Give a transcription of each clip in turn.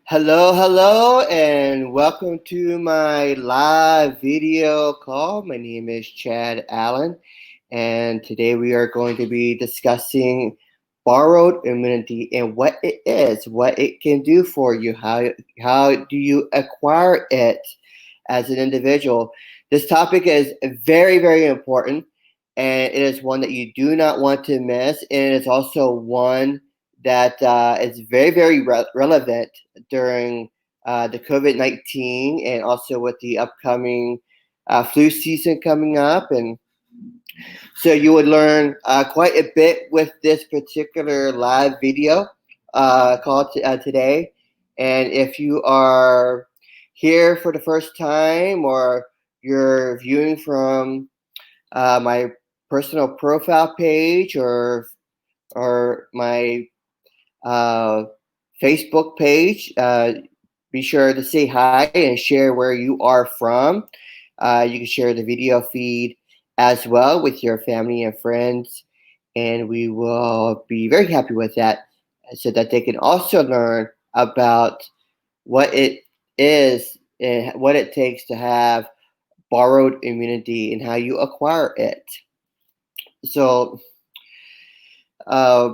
Hello, hello, and welcome to my live video call. My name is Chad Allen, and today we are going to be discussing borrowed immunity and what it is, what it can do for you, how do you acquire it as an individual. This topic is very, very important, and it is one that you do not want to miss, and it's also one that is very, very relevant during the COVID 19 and also with the upcoming flu season coming up. And so you would learn quite a bit with this particular live video call today. And if you are here for the first time or you're viewing from my personal profile page or my uh, Facebook page. Be sure to say hi and share where you are from. You can share the video feed as well with your family and friends, and we will be very happy with that so that they can also learn about what it is and what it takes to have borrowed immunity and how you acquire it. So, uh,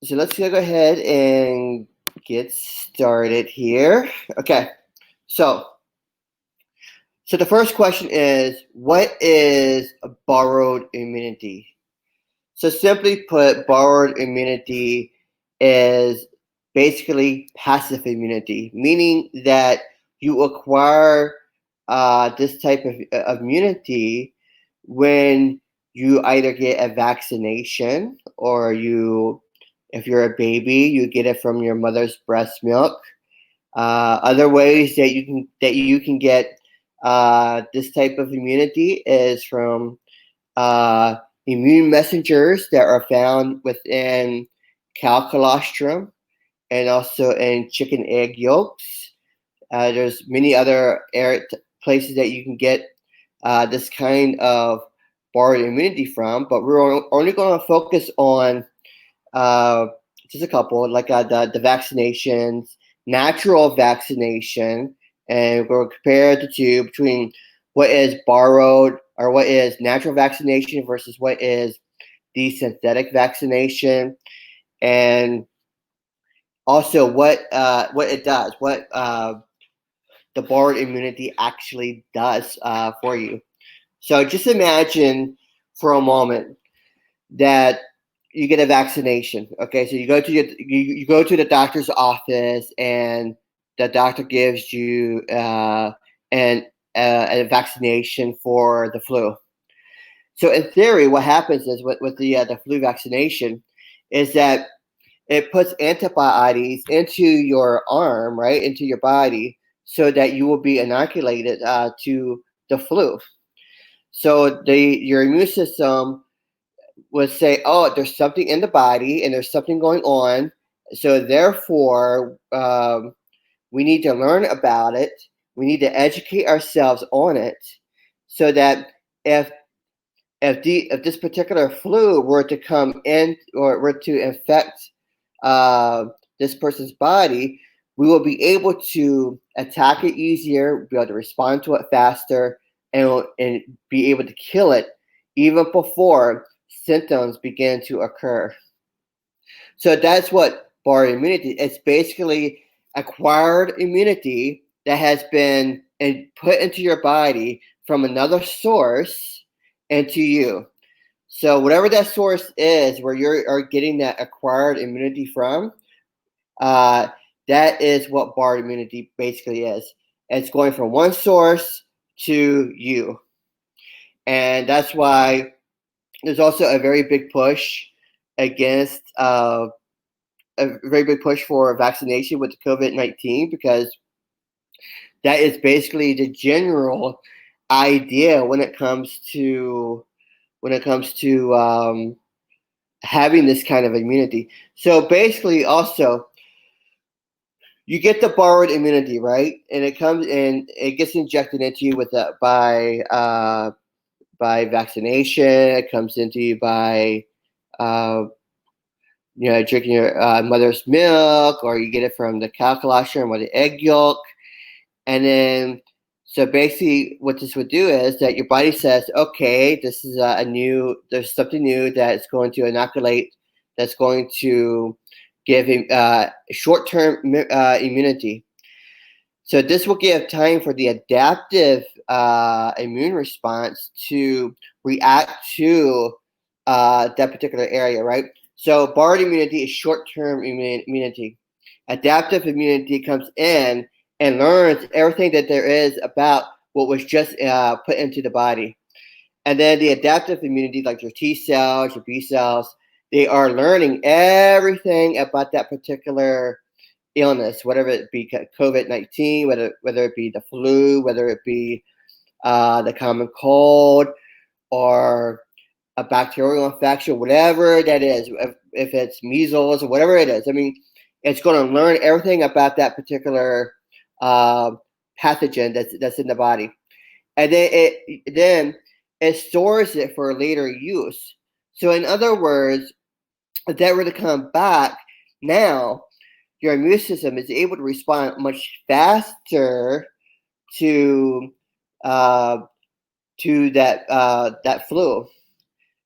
so let's go ahead and get started here. Okay, so so the first question is, what is borrowed immunity? So simply put, borrowed immunity is basically passive immunity, meaning that you acquire this type of immunity when you either get a vaccination or if you're a baby, you get it from your mother's breast milk. Other ways that you can get this type of immunity is from uh, immune messengers that are found within cow colostrum and also in chicken egg yolks. There's many other places that you can get this kind of borrowed immunity from, but we're only going to focus on uh, just a couple, like the vaccinations, natural vaccination, and we'll compare the two between what is borrowed or what is natural vaccination versus what is the synthetic vaccination, and also what it does, what the borrowed immunity actually does for you. So just imagine for a moment that you get a vaccination. Okay, so you go to the doctor's office, and the doctor gives you a vaccination for the flu. So in theory, what happens is with the flu vaccination is that it puts antibodies into your arm, right, into your body, so that you will be inoculated to the flu. So your immune system would say, "Oh, there's something in the body, and there's something going on. So therefore, we need to learn about it. We need to educate ourselves on it, so that if if this particular flu were to come in or were to infect uh, this person's body, we will be able to attack it easier, be able to respond to it faster, and be able to kill it even before symptoms begin to occur." So that's what borrowed immunity. It's basically acquired immunity that has been put into your body from another source into you. So whatever that source is, where you are getting that acquired immunity from, uh, that is what borrowed immunity basically is. It's going from one source to you, and that's why there's also a very big push against a very big push for vaccination with COVID 19, because that is basically the general idea when it comes to having this kind of immunity. So basically, also you get the borrowed immunity, right? And it comes and it gets injected into you with by vaccination. It comes into you by uh, drinking your mother's milk, or you get it from the cow colostrum or the egg yolk. And then, so basically what this would do is that your body says, okay, this is there's something new that's going to inoculate, that's going to give short-term immunity. So this will give time for the adaptive immune response to react to that particular area, right? So borrowed immunity is short-term immunity. Adaptive immunity comes in and learns everything that there is about what was just put into the body. And then the adaptive immunity, like your T cells, your B cells, they are learning everything about that particular illness, whatever it be COVID-19, whether it be the flu, whether it be the common cold, or a bacterial infection, whatever that is, if it's measles or whatever it is. I mean, it's going to learn everything about that particular pathogen that's in the body, and then it stores it for later use. So in other words, if that were to come back now, your immune system is able to respond much faster to that flu.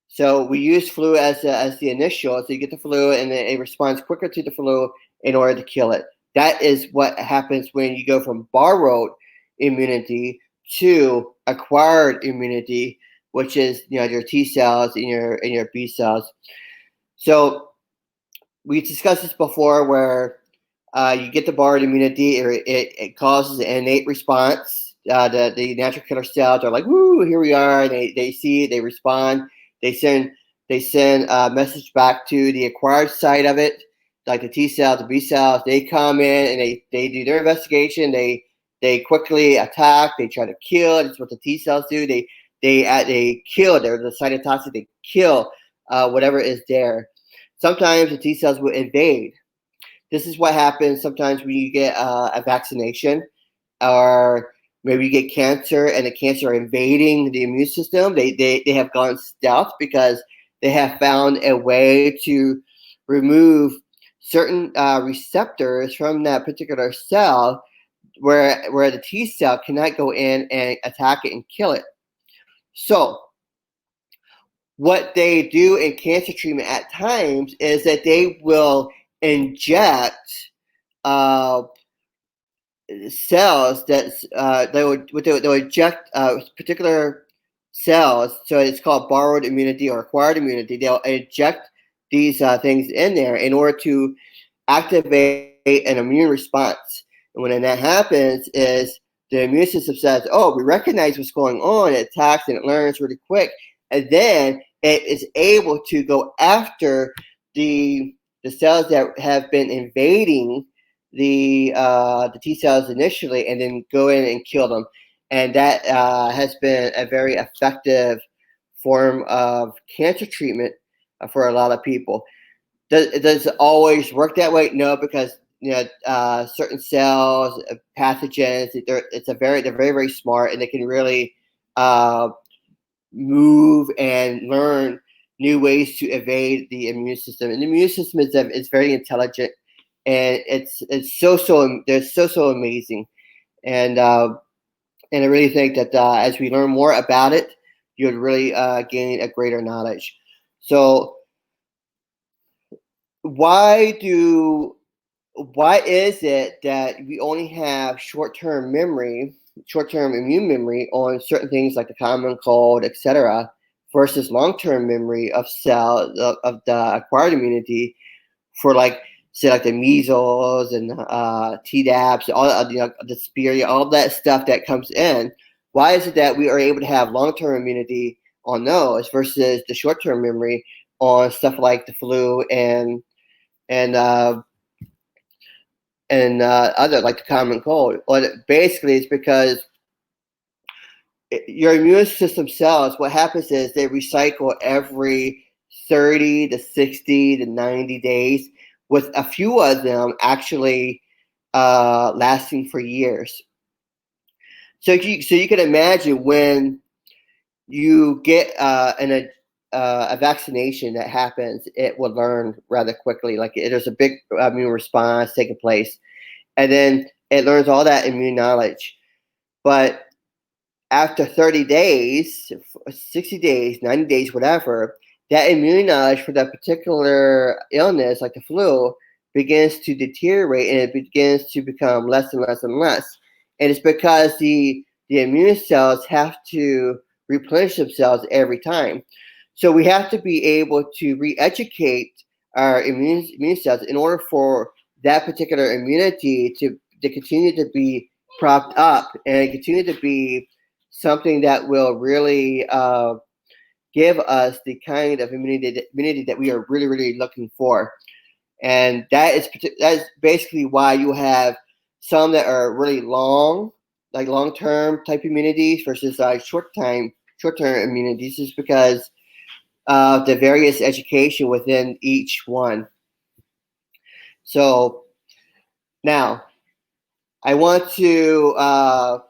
So we use flu as the initial. So you get the flu, and then it responds quicker to the flu in order to kill it. That is what happens when you go from borrowed immunity to acquired immunity, which is your T cells and your B cells. So we discussed this before, where you get the borrowed immunity, it causes an innate response. The natural killer cells are like, woo, here we are. They see it, they respond. They send a message back to the acquired side of it, like the T cells, the B cells. They come in and they do their investigation. They quickly attack. They try to kill. That's what the T cells do. They kill. They're the cytotoxic. They kill whatever is there. Sometimes the T cells will invade. This is what happens sometimes when you get a vaccination, or maybe you get cancer, and the cancer are invading the immune system. They have gone stealth because they have found a way to remove certain receptors from that particular cell, where the T cell cannot go in and attack it and kill it. So what they do in cancer treatment at times is that they will inject cells that they'll inject particular cells. So it's called borrowed immunity or acquired immunity. They'll inject these things in there in order to activate an immune response. And when that happens, is the immune system says, "Oh, we recognize what's going on." It attacks and it learns really quick, and then it is able to go after the cells that have been invading the T cells initially, and then go in and kill them. And that has been a very effective form of cancer treatment for a lot of people. Does it always work that way? No, because certain cells, pathogens, they're very, very smart, and they can really move and learn new ways to evade the immune system. And the immune system is very intelligent, and it's so amazing. And I really think that as we learn more about it, you would really gain a greater knowledge. So why is it that we only have short-term immune memory on certain things like the common cold, etc., versus long-term memory of the acquired immunity for, like, say, like the measles and Tdap, all the diphtheria, all that stuff that comes in? Why is it that we are able to have long-term immunity on those versus the short-term memory on stuff like the flu and other, like the common cold? Well, basically, it's because your immune system cells, what happens is they recycle every 30 to 60 to 90 days, with a few of them actually lasting for years. So you can imagine when you get a vaccination that happens, it will learn rather quickly. Like there's a big immune response taking place, and then it learns all that immune knowledge. But after 30 days, 60 days, 90 days, whatever, that immune knowledge for that particular illness, like the flu, begins to deteriorate and it begins to become less and less and less. And it's because the immune cells have to replenish themselves every time. So we have to be able to re-educate our immune cells in order for that particular immunity to continue to be propped up and continue to be something that will really give us the kind of immunity that we are really, really looking for. And that is basically why you have some that are really long, like long-term type immunities versus like short-term immunities, is because of the various education within each one. So now I want to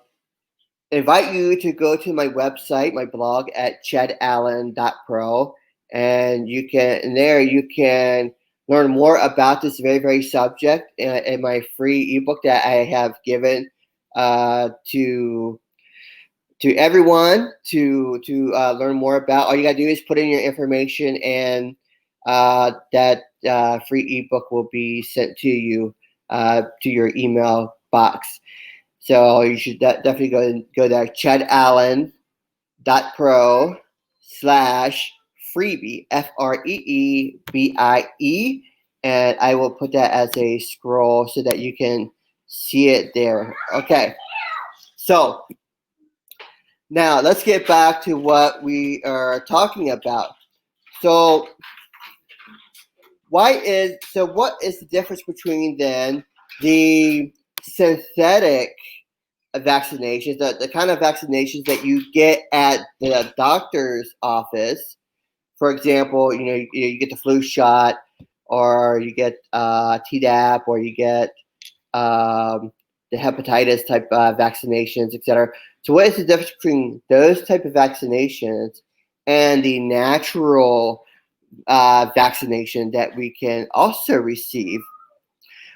invite you to go to my website, my blog at chadallen.pro, and you can learn more about this very, very subject in my free ebook that I have given to everyone to learn more about. All you gotta do is put in your information, and that free ebook will be sent to you to your email box. So you should definitely go there, chadallen.pro/freebie, FREEBIE, and I will put that as a scroll so that you can see it there. Okay, so now let's get back to what we are talking about. So what is the difference between then the synthetic vaccinations, the kind of vaccinations that you get at the doctor's office? For example, you get the flu shot, or you get Tdap, or you get the hepatitis type vaccinations, etc. So what is the difference between those type of vaccinations and the natural vaccination that we can also receive?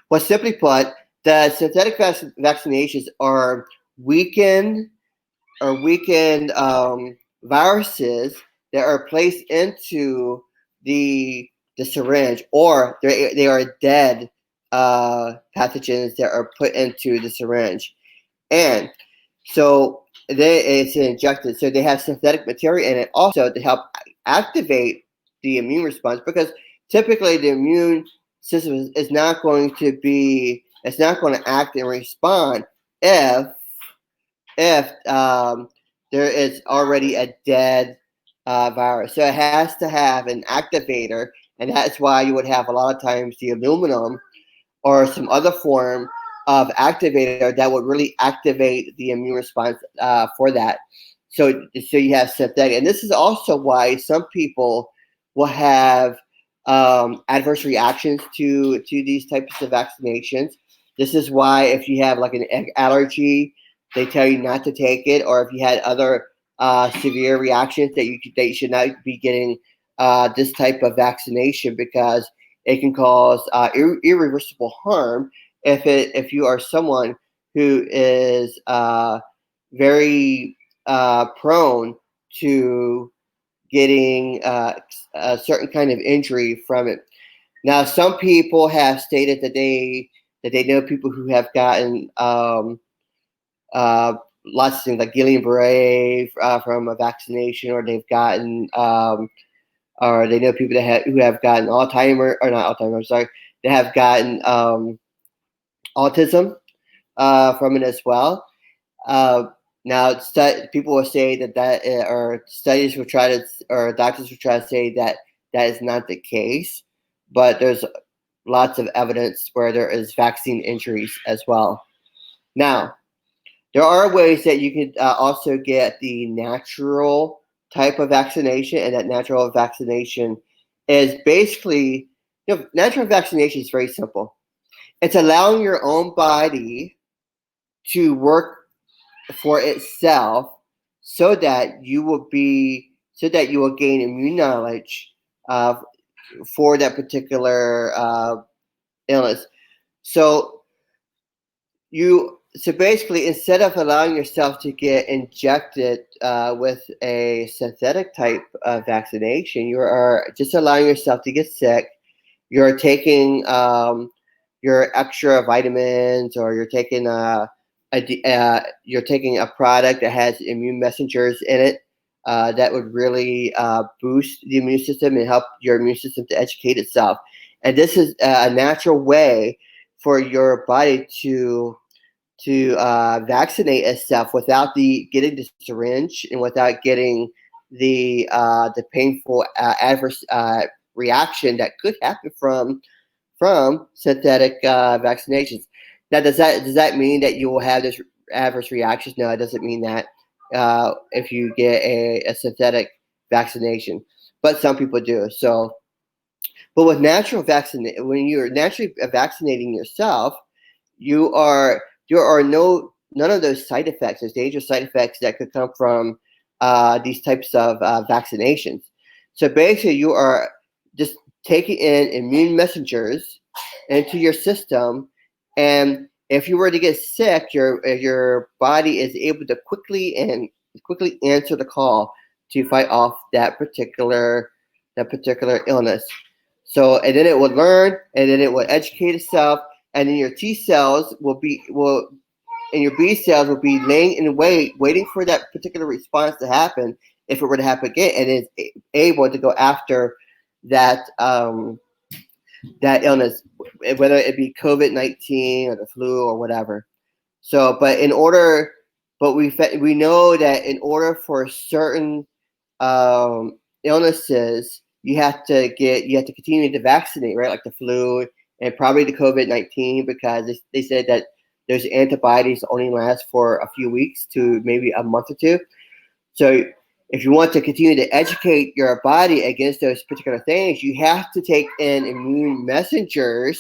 Well, simply put, the synthetic vaccinations are weakened viruses that are placed into the syringe, or they are dead pathogens that are put into the syringe, and so it's injected. So they have synthetic material in it also to help activate the immune response, because typically the immune system is not going to act and respond if there is already a dead virus. So it has to have an activator, and that's why you would have a lot of times the aluminum or some other form of activator that would really activate the immune response for that. So you have synthetic, and this is also why some people will have adverse reactions to these types of vaccinations. This is why if you have like an allergy, they tell you not to take it, or if you had other severe reactions, that you should not be getting this type of vaccination, because it can cause irreversible harm if you are someone who is very prone to getting a certain kind of injury from it. Now, some people have stated that they know people who have gotten lots of things like Guillain-Barré from a vaccination, or they've gotten or they know people who have gotten Alzheimer's, or not Alzheimer's, sorry, they have gotten autism from it as well. Now, people will say that or studies will try to, or doctors will try to say that is not the case, but there's lots of evidence where there is vaccine injuries as well. Now, there are ways that you could also get the natural type of vaccination, and that natural vaccination is basically, natural vaccination is very simple. It's allowing your own body to work for itself so that you will be so that you will gain immune knowledge uh, for that particular illness. So so basically, instead of allowing yourself to get injected with a synthetic type of vaccination, you are just allowing yourself to get sick. You're taking your extra vitamins, or you're taking a product that has immune messengers in it that would really boost the immune system and help your immune system to educate itself. And this is a natural way for your body to vaccinate itself without getting the syringe and without getting the painful adverse reaction that could happen from synthetic vaccinations. Now, does that mean that you will have this adverse reactions? No, it doesn't mean that if you get a synthetic vaccination, but some people do. So, but with when you're naturally vaccinating yourself, you are there are none of those side effects, those dangerous side effects that could come from these types of vaccinations. So basically, you are just taking in immune messengers into your system, and if you were to get sick, your body is able to quickly answer the call to fight off that particular illness. So, and then it will learn, and then it will educate itself, and then your T cells and your B cells will be laying in wait, waiting for that particular response to happen if it were to happen again, and is able to go after that illness, whether it be COVID-19 or the flu or whatever. So, but we know that in order for certain illnesses, you have to continue to vaccinate, right? Like the flu and probably the COVID-19, because they said that those antibodies only last for a few weeks to maybe a month or two. So if you want to continue to educate your body against those particular things, you have to take in immune messengers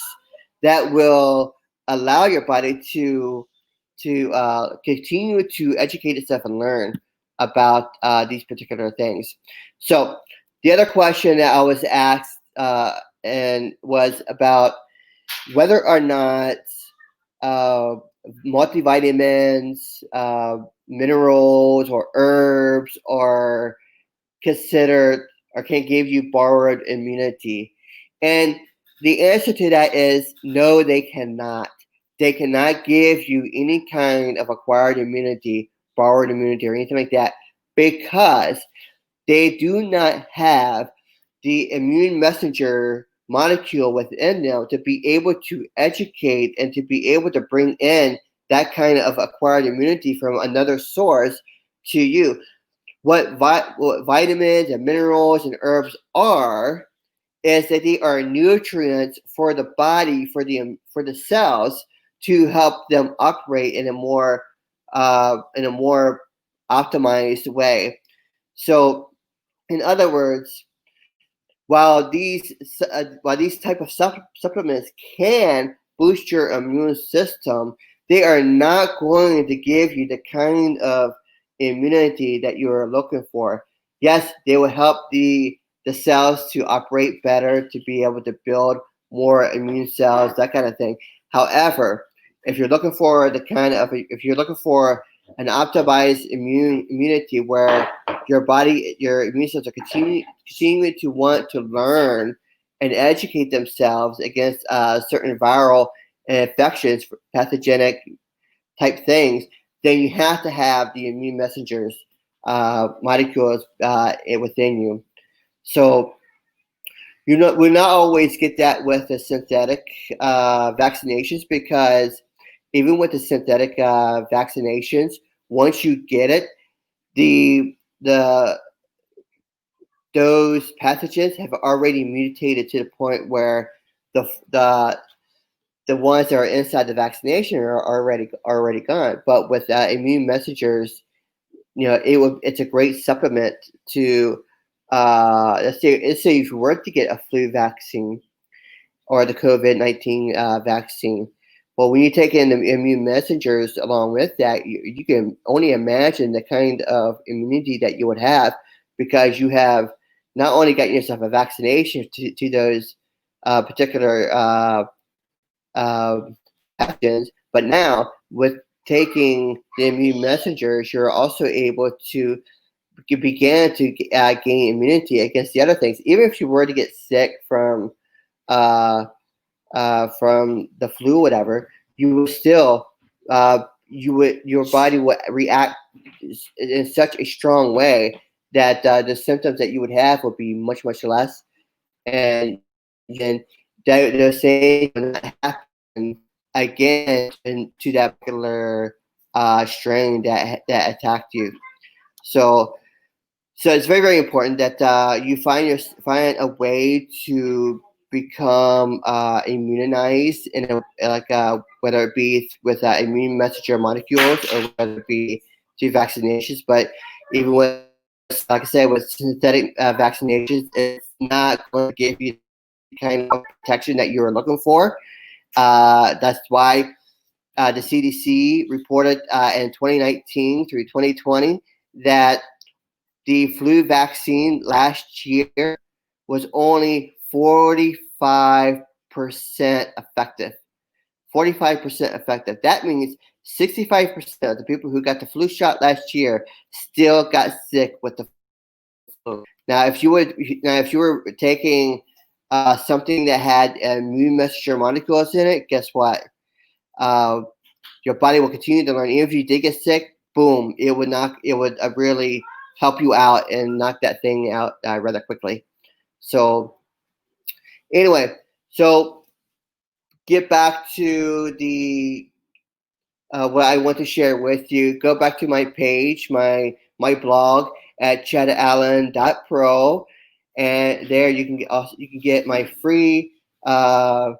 that will allow your body to continue to educate itself and learn about these particular things. So the other question that I was asked and was about whether or not uh, multivitamins, minerals, or herbs are considered or can give you borrowed immunity. And the answer to that is no, they cannot. They cannot give you any kind of acquired immunity, borrowed immunity, or anything like that, because they do not have the immune messenger molecule within them to be able to educate and to be able to bring in that kind of acquired immunity from another source to you. What vitamins and minerals and herbs are is that they are nutrients for the body, for the cells, to help them operate in a more optimized way. So, in other words, while these type of supplements can boost your immune system, they are not going to give you the kind of immunity that you are looking for. Yes, they will help the cells to operate better, to be able to build more immune cells, that kind of thing. However, if you're looking for an optimized immunity where your immune cells are continuing to want to learn and educate themselves against certain viral infections, pathogenic type things, then you have to have the immune messengers molecules within you. So we not always get that with the synthetic vaccinations, because even with the synthetic vaccinations, once you get it, the those pathogens have already mutated to the point where the the the ones that are inside the vaccination are already gone. But with immune messengers, it's a great supplement to let's say if you were to get a flu vaccine or the COVID-19 vaccine. Well, when you take in the immune messengers along with that, you can only imagine the kind of immunity that you would have, because you have not only gotten yourself a vaccination to those particular actions, but now with taking the immune messengers, you're also able to begin to gain immunity against the other things. Even if you were to get sick from the flu, or whatever, you would still your body would react in such a strong way that the symptoms that you would have would be much less, and then the same will not happen again to that particular strain that attacked you. So it's very important that you find a way to become immunized in whether it be with immune messenger molecules or whether it be through vaccinations. But even with, like I said, with synthetic vaccinations, it's not going to give you the kind of protection that you're looking for. That's why the CDC reported in 2019 through 2020 that the flu vaccine last year was only 45% effective. 45% effective. That means 65% of the people who got the flu shot last year still got sick with the flu. Now, if you were taking something that had immune messenger molecules in it, guess what? Your body will continue to learn. Even if you did get sick, boom, it would really help you out and knock that thing out rather quickly. So anyway, so get back to the what I want to share with you. Go back to my page, my blog at chadallen.pro, and there you can get my free PDF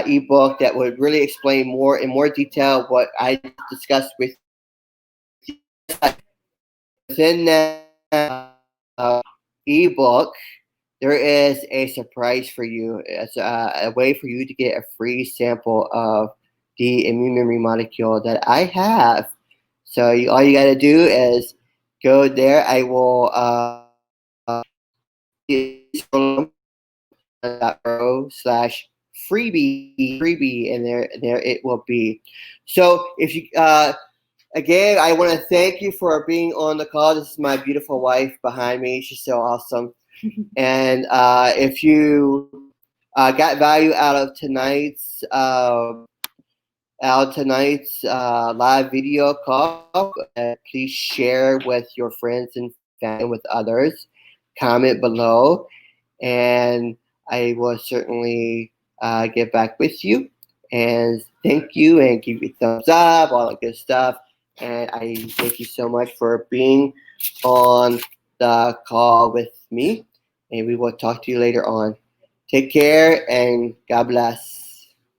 ebook that would really explain in more detail what I discussed with you. Within that ebook, there is a surprise for you. It's a way for you to get a free sample of the immune memory molecule that I have. So all you got to do is go there. I will /freebie, and there it will be. So if you again, I want to thank you for being on the call. This is my beautiful wife behind me. She's so awesome. And if you got value out of tonight's live video call, please share with your friends and family, with others. Comment below, and I will certainly get back with you. And thank you, and give you a thumbs up, all that good stuff. And I thank you so much for being on the call with me. And we will talk to you later on. Take care, and God bless.